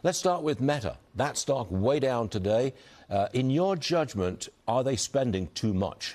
Let's start with Meta. That stock way down today. In your judgment, are they spending too much?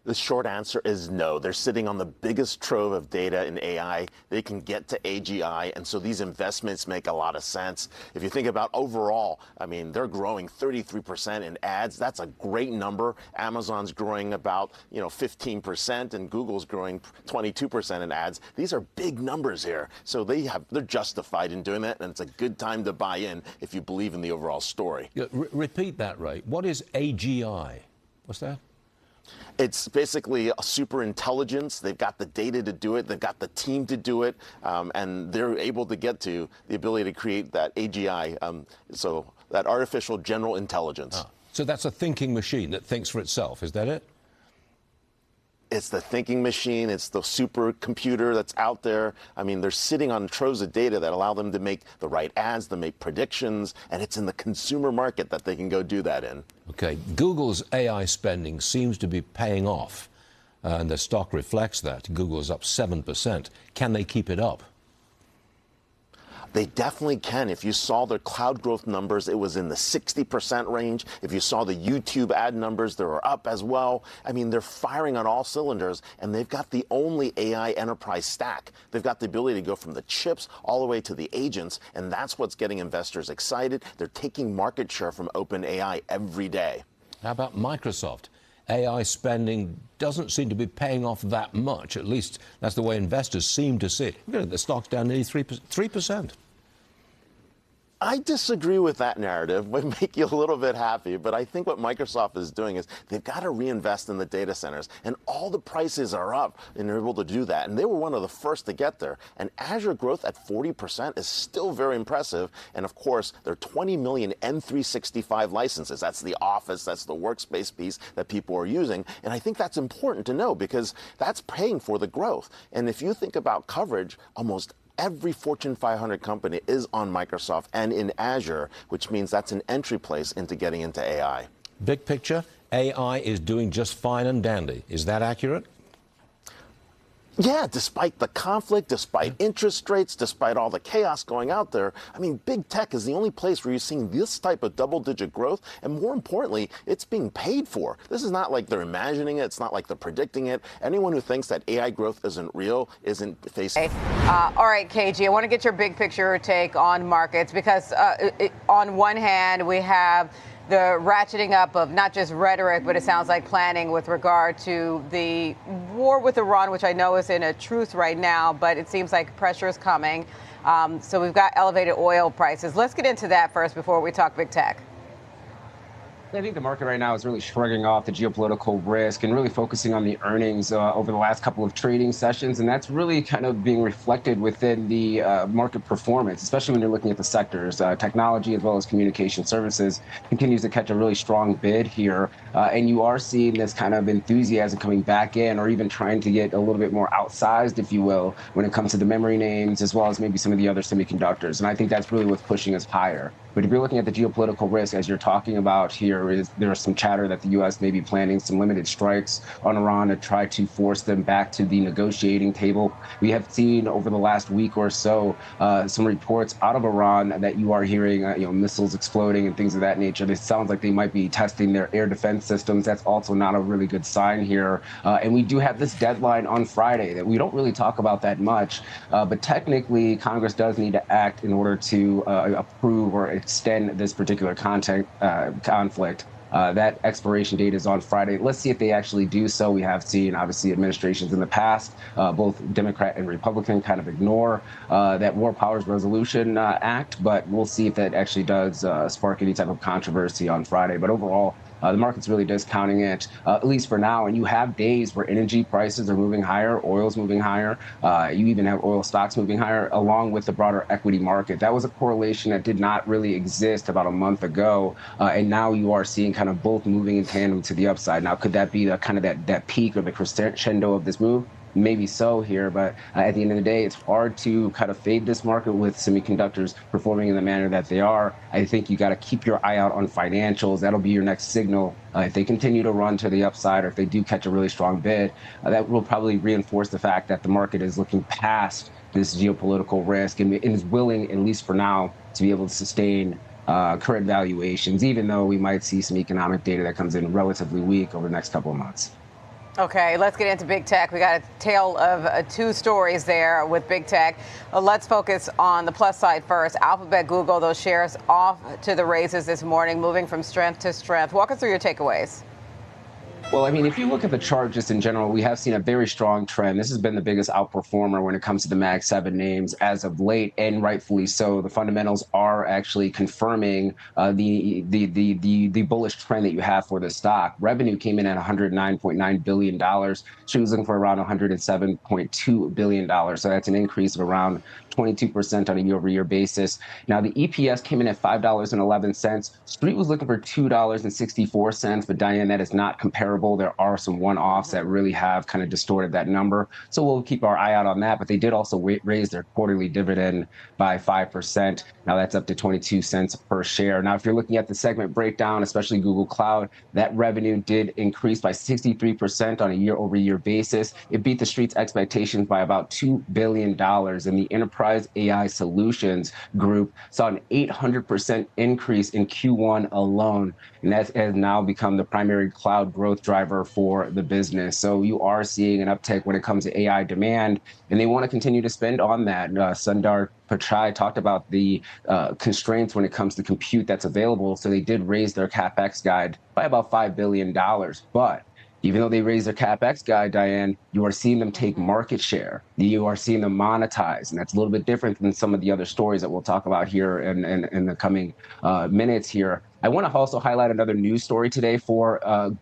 The short answer is no. They're sitting on the biggest trove of data in AI. They can get to AGI, and so these investments make a lot of sense. If you think about overall, I mean, they're growing 33% in ads. That's a great number. Amazon's growing about 15%, and Google's growing 22% in ads. These are big numbers here, so they're justified in doing that, and it's a good time to buy in if you believe in the overall story. Yeah, repeat that, Ray. What is AGI? What's that? It's basically a super intelligence. They've got the data to do it. They've got the team to do it. And they're able to get to the ability to create that AGI, so that artificial general intelligence. So that's a thinking machine that thinks for itself. Is that it? It's the thinking machine. It's the supercomputer that's out there. I mean, they're sitting on troves of data that allow them to make the right ads, to make predictions, and it's in the consumer market that they can go do that in. Okay, Google's AI spending seems to be paying off, and the stock reflects that. Google's up 7%. Can they keep it up? They definitely can. If you saw their cloud growth numbers, it was in the 60% range. If you saw the YouTube ad numbers, they were up as well. I mean, they're firing on all cylinders, and they've got the only AI enterprise stack. They've got the ability to go from the chips all the way to the agents, and that's what's getting investors excited. They're taking market share from OpenAI every day. How about Microsoft? AI spending doesn't seem to be paying off that much. At least that's the way investors seem to see it. Look at it, the stock's down nearly 3%. I disagree with that narrative. It would make you a little bit happy, but I think what Microsoft is doing is they've got to reinvest in the data centers, and all the prices are up, and they're able to do that. And they were one of the first to get there. And Azure growth at 40% is still very impressive. And of course, there are 20 million M365 licenses. That's the Office, that's the workspace piece that people are using. And I think that's important to know because that's paying for the growth. And if you think about coverage, almost every Fortune 500 company is on Microsoft and in Azure, which means that's an entry place into getting into AI. Big picture, AI is doing just fine and dandy. Is that accurate? Yeah, despite the conflict, despite interest rates, despite all the chaos going out there, I mean, big tech is the only place where you're seeing this type of double-digit growth, and more importantly, it's being paid for. This is not like they're imagining it. It's not like they're predicting it. Anyone who thinks that AI growth isn't real isn't facing. All right, KG, I want to get your big picture take on markets because on one hand, we have the ratcheting up of not just rhetoric, but it sounds like planning with regard to the war with Iran, which I know is in a truce right now, but it seems like pressure is coming. So we've got elevated oil prices. Let's get into that first before we talk big tech. I think the market right now is really shrugging off the geopolitical risk and really focusing on the earnings over the last couple of trading sessions. And that's really kind of being reflected within the market performance, especially when you're looking at the sectors. Technology as well as communication services continues to catch a really strong bid here. And you are seeing this kind of enthusiasm coming back in or even trying to get a little bit more outsized, if you will, when it comes to the memory names as well as maybe some of the other semiconductors. And I think that's really what's pushing us higher. But if you're looking at the geopolitical risk, as you're talking about here, there's some chatter that the U.S. may be planning some limited strikes on Iran to try to force them back to the negotiating table. We have seen over the last week or so some reports out of Iran that you are hearing, missiles exploding and things of that nature. It sounds like they might be testing their air defense systems. That's also not a really good sign here. And we do have this deadline on Friday that we don't really talk about that much. But technically, Congress does need to act in order to approve or extend this particular conflict. That expiration date is on Friday. Let's see if they actually do so. We have seen, obviously, administrations in the past, both Democrat and Republican, kind of ignore that War Powers Resolution Act, but we'll see if that actually does spark any type of controversy on Friday. But overall, the market's really discounting it, at least for now. And you have days where energy prices are moving higher, oil's moving higher. You even have oil stocks moving higher, along with the broader equity market. That was a correlation that did not really exist about a month ago. And now you are seeing kind of both moving in tandem to the upside. Now, could that be the kind of that peak or the crescendo of this move? maybe so here, but at the end of the day, it's hard to kind of fade this market with semiconductors performing in the manner that they are. I think you got to keep your eye out on financials. That'll be your next signal. If they continue to run to the upside, or if they do catch a really strong bid, that will probably reinforce the fact that the market is looking past this geopolitical risk and is willing, at least for now, to be able to sustain current valuations, even though we might see some economic data that comes in relatively weak over the next couple of months. Okay, let's get into big tech. We got a tale of two stories there with big tech. Let's focus on the plus side first. Alphabet, Google, those shares off to the raises this morning, moving from strength to strength. Walk us through your takeaways. Well, I mean, if you look at the chart just in general, we have seen a very strong trend. This has been the biggest outperformer when it comes to the Mag 7 names as of late, and rightfully so. The fundamentals are actually confirming the bullish trend that you have for the stock. Revenue came in at $109.9 billion. She was looking for around $107.2 billion. So that's an increase of around 22% on a year-over-year basis. Now, the EPS came in at $5.11. Street was looking for $2.64, but Diane, that is not comparable. There are some one-offs that really have kind of distorted that number. So we'll keep our eye out on that. But they did also raise their quarterly dividend by 5%. Now that's up to 22 cents per share. Now, if you're looking at the segment breakdown, especially Google Cloud, that revenue did increase by 63% on a year-over-year basis. It beat the Street's expectations by about $2 billion. And the Enterprise AI Solutions group saw an 800% increase in Q1 alone. And that has now become the primary cloud growth driver for the business. So you are seeing an uptick when it comes to AI demand, and they want to continue to spend on that. Sundar Pichai talked about the constraints when it comes to compute that's available. So they did raise their CapEx guide by about $5 billion. But even though they raised their CapEx guide, Diane, you are seeing them take market share. You are seeing them monetize. And that's a little bit different than some of the other stories that we'll talk about here in the coming minutes here. I want to also highlight another news story today for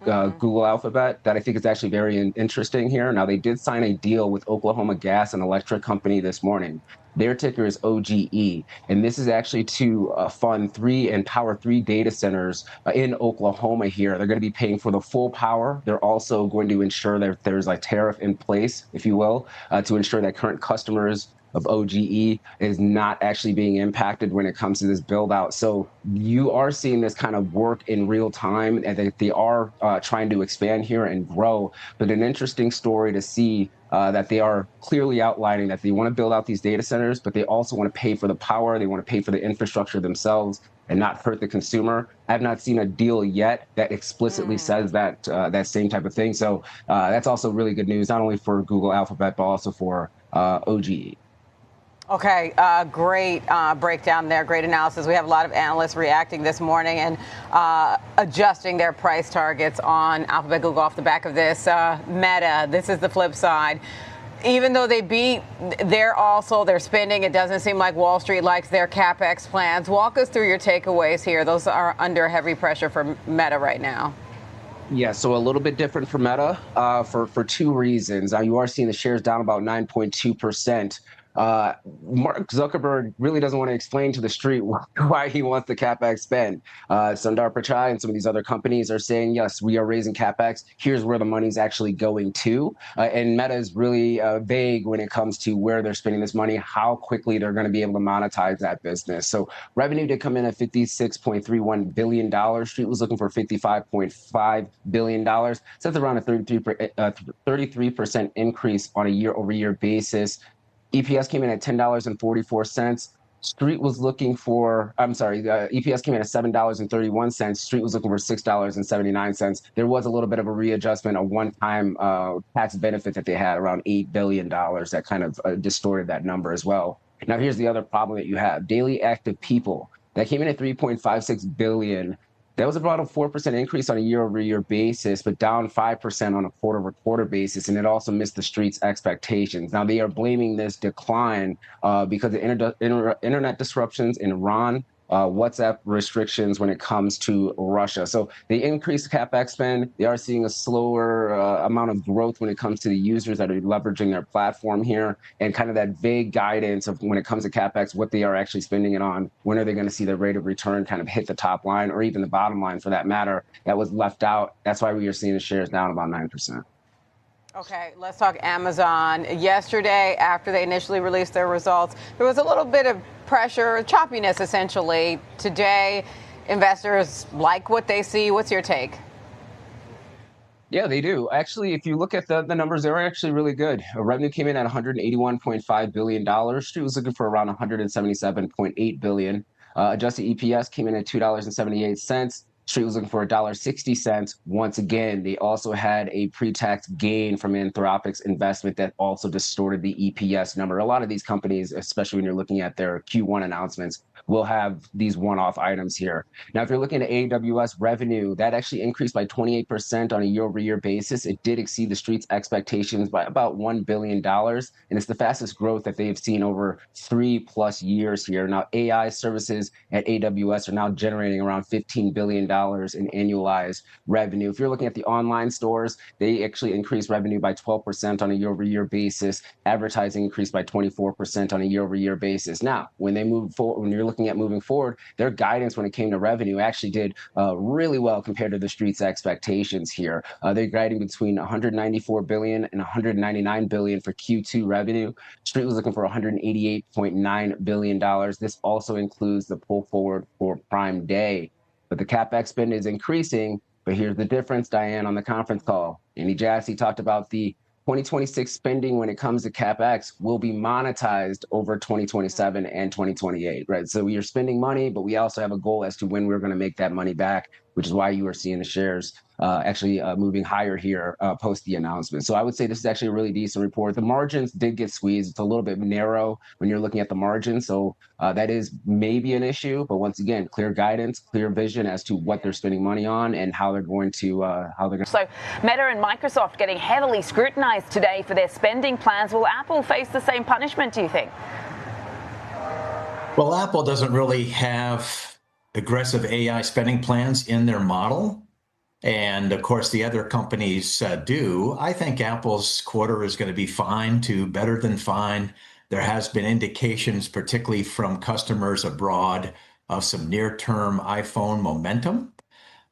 Google Alphabet that I think is actually very interesting here. Now, they did sign a deal with Oklahoma Gas and Electric Company this morning. Their ticker is OGE, and this is actually to fund 3 and power 3 data centers in Oklahoma here. They're going to be paying for the full power. They're also going to ensure that there's a tariff in place, if you will, to ensure that current customers of OGE is not actually being impacted when it comes to this build out. So you are seeing this kind of work in real time, and they are trying to expand here and grow. But an interesting story to see that they are clearly outlining that they want to build out these data centers, but they also want to pay for the power. They want to pay for the infrastructure themselves and not hurt the consumer. I have not seen a deal yet that explicitly says that that same type of thing. So that's also really good news, not only for Google Alphabet, but also for OGE. Okay, great breakdown there, great analysis. We have a lot of analysts reacting this morning and adjusting their price targets on Alphabet, Google off the back of this. Meta, this is the flip side. Even though they beat their spending, it doesn't seem like Wall Street likes their CapEx plans. Walk us through your takeaways here. Those are under heavy pressure for Meta right now. Yeah, so a little bit different for Meta for two reasons. Now, you are seeing the shares down about 9.2%. Mark Zuckerberg really doesn't want to explain to the street why he wants the CapEx spend. Sundar Pichai and some of these other companies are saying, yes, we are raising CapEx. Here's where the money's actually going to. And Meta is really vague when it comes to where they're spending this money, how quickly they're going to be able to monetize that business. So revenue did come in at $56.31 billion. Street was looking for $55.5 billion. So that's around a 33% increase on a year-over-year basis. EPS came in at $10.44. Street was looking for, EPS came in at $7.31. Street was looking for $6.79. There was a little bit of a readjustment, a one-time tax benefit that they had around $8 billion that kind of distorted that number as well. Now, here's the other problem that you have. Daily active people, that came in at 3.56 billion. That was about a 4% increase on a year-over-year basis, but down 5% on a quarter-over-quarter basis, and it also missed the street's expectations. Now, they are blaming this decline because of internet disruptions in Iran, WhatsApp restrictions when it comes to Russia. So they increased CapEx spend. They are seeing a slower amount of growth when it comes to the users that are leveraging their platform here, and kind of that vague guidance of when it comes to CapEx, what they are actually spending it on, when are they going to see their rate of return kind of hit the top line or even the bottom line for that matter, that was left out. That's why we are seeing the shares down about 9%. Okay, let's talk Amazon. Yesterday, after they initially released their results, there was a little bit of pressure, choppiness essentially. Today, investors like what they see. What's your take? Yeah, they do. Actually, if you look at the numbers, they were actually really good. Revenue came in at $181.5 billion. Street was looking for around 177.8 billion. Adjusted EPS came in at $2.78. Street was looking for $1.60. Once again, they also had a pre-tax gain from Anthropic's investment that also distorted the EPS number. A lot of these companies, especially when you're looking at their Q1 announcements, will have these one-off items here. Now, if you're looking at AWS revenue, that actually increased by 28% on a year-over-year basis. It did exceed the street's expectations by about $1 billion, and it's the fastest growth that they've seen over 3+ years here. Now, AI services at AWS are now generating around $15 billion in annualized revenue. If you're looking at the online stores, they actually increased revenue by 12% on a year-over-year basis. Advertising increased by 24% on a year-over-year basis. Now, when they move forward, when you're looking at moving forward, their guidance when it came to revenue actually did really well compared to the street's expectations here. They're guiding between 194 billion and 199 billion for Q2 revenue. Street was looking for 188.9 billion dollars. This also includes the pull forward for Prime Day. But the CapEx spend is increasing. But here's the difference, Diane, on the conference call. Andy Jassy talked about the 2026 spending when it comes to CapEx will be monetized over 2027 and 2028, right? So we are spending money, but we also have a goal as to when we're going to make that money back, which is why you are seeing the shares actually moving higher here post the announcement. So I would say this is actually a really decent report. The margins did get squeezed. It's a little bit narrow when you're looking at the margin. So that is maybe an issue. But once again, clear guidance, clear vision as to what they're spending money on and how they're going to, So Meta and Microsoft getting heavily scrutinized today for their spending plans. Will Apple face the same punishment, do you think? Well, Apple doesn't really have aggressive AI spending plans in their model. And of course, the other companies do. I think Apple's quarter is going to be fine to better than fine. There has been indications, particularly from customers abroad, of some near-term iPhone momentum.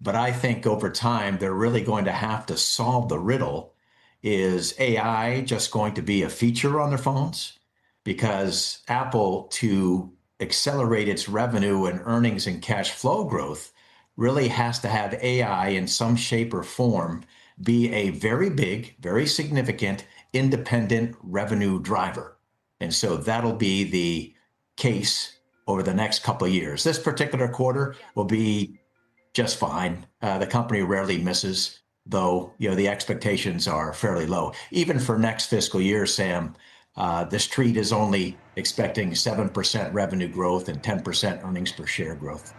But I think over time, they're really going to have to solve the riddle. Is AI just going to be a feature on their phones? Because Apple, to accelerate its revenue and earnings and cash flow growth, really has to have AI in some shape or form be a very big, very significant, independent revenue driver. And so that'll be the case over the next couple of years. This particular quarter will be just fine. The company rarely misses, though, the expectations are fairly low. Even for next fiscal year, Sam, the street is only expecting 7% revenue growth and 10% earnings per share growth.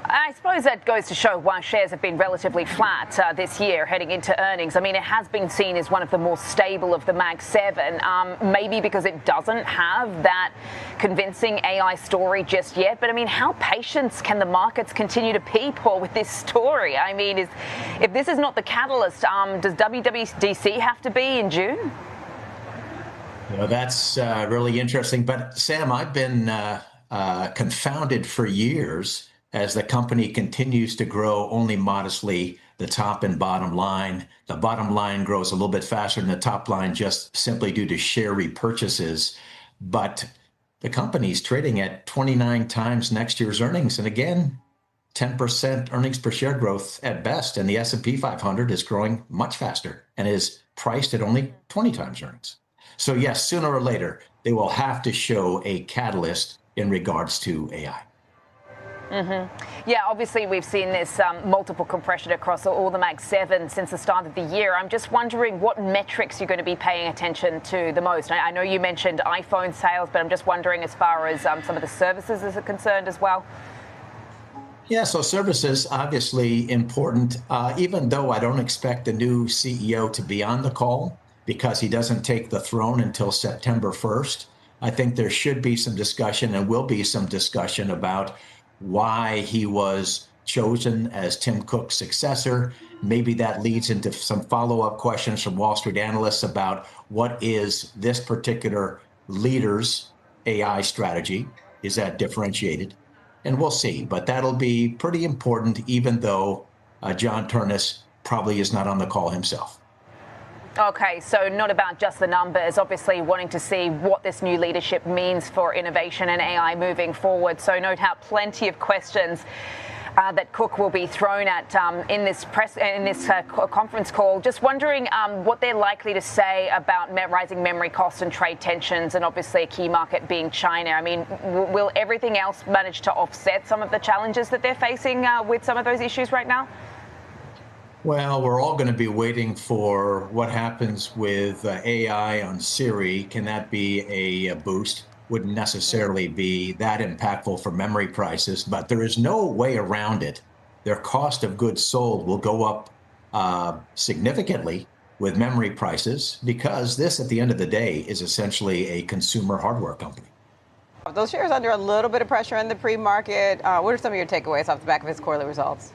I suppose that goes to show why shares have been relatively flat this year heading into earnings. I mean, it has been seen as one of the more stable of the Mag 7, maybe because it doesn't have that convincing AI story just yet. But I mean, how patient can the markets continue to be, Paul, with this story? I mean, if this is not the catalyst, does WWDC have to be in June? That's really interesting. But Sam, I've been confounded for years as the company continues to grow only modestly, the top and bottom line. The bottom line grows a little bit faster than the top line just simply due to share repurchases. But the company's trading at 29 times next year's earnings. And again, 10% earnings per share growth at best. And the S&P 500 is growing much faster and is priced at only 20 times earnings. So yes, sooner or later, they will have to show a catalyst in regards to AI. Mm-hmm. Yeah, obviously we've seen this multiple compression across all the Mag 7 since the start of the year. I'm just wondering what metrics you're going to be paying attention to the most. I know you mentioned iPhone sales, but I'm just wondering as far as some of the services is concerned as well. Yeah, so services, obviously important, even though I don't expect the new CEO to be on the call because he doesn't take the throne until September 1st. I think there should be some discussion and will be some discussion about why he was chosen as Tim Cook's successor. Maybe that leads into some follow-up questions from Wall Street analysts about what is this particular leader's AI strategy? Is that differentiated? And we'll see. But that'll be pretty important, even though John Turnus probably is not on the call himself. Okay, so not about just the numbers, obviously wanting to see what this new leadership means for innovation and AI moving forward. So no doubt plenty of questions that Cook will be thrown at in this conference call. Just wondering what they're likely to say about rising memory costs and trade tensions, and obviously a key market being China. I mean, will everything else manage to offset some of the challenges that they're facing with some of those issues right now? Well, we're all going to be waiting for what happens with AI on Siri. Can that be a boost? Wouldn't necessarily be that impactful for memory prices, but there is no way around it. Their cost of goods sold will go up significantly with memory prices because this, at the end of the day, is essentially a consumer hardware company. Those shares under a little bit of pressure in the pre-market. What are some of your takeaways off the back of his quarterly results?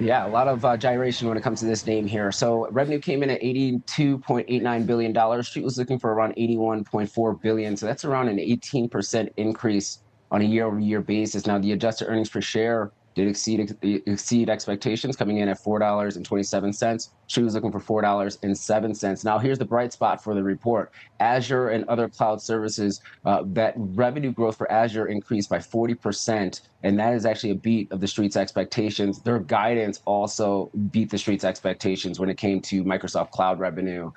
Yeah, a lot of gyration when it comes to this name here. So revenue came in at $82.89 billion. Street was looking for around $81.4 billion. So that's around an 18% increase on a year-over-year basis. Now, the adjusted earnings per share did exceed expectations, coming in at $4.27. Street was looking for $4.07. Now, here's the bright spot for the report. Azure and other cloud services, that revenue growth for Azure increased by 40%, and that is actually a beat of the Street's expectations. Their guidance also beat the Street's expectations when it came to Microsoft Cloud revenue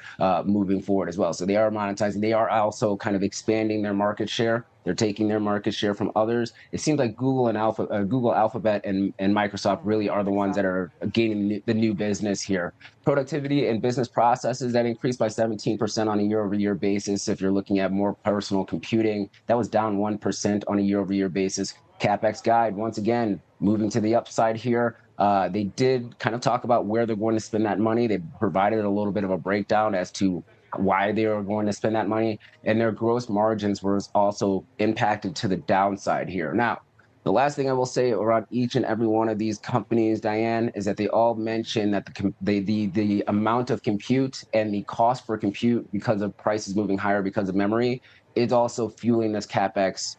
moving forward as well. So they are monetizing. They are also kind of expanding their market share. They're taking their market share from others. It seems like Google, Alphabet, and Microsoft really are the ones that are gaining the new business here. Productivity and business processes, that increased by 17% on a year-over-year basis. If you're looking at more personal computing, that was down 1% on a year-over-year basis. CapEx guide, once again, moving to the upside here. They did kind of talk about where they're going to spend that money. They provided a little bit of a breakdown as to why they are going to spend that money, and their gross margins were also impacted to the downside here. Now, the last thing I will say around each and every one of these companies, Diane, is that they all mention that the amount of compute and the cost for compute, because of prices moving higher because of memory, is also fueling this CapEx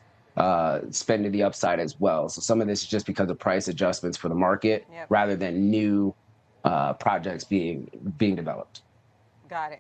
spend to the upside as well. So some of this is just because of price adjustments for the market rather than new projects being developed. Got it.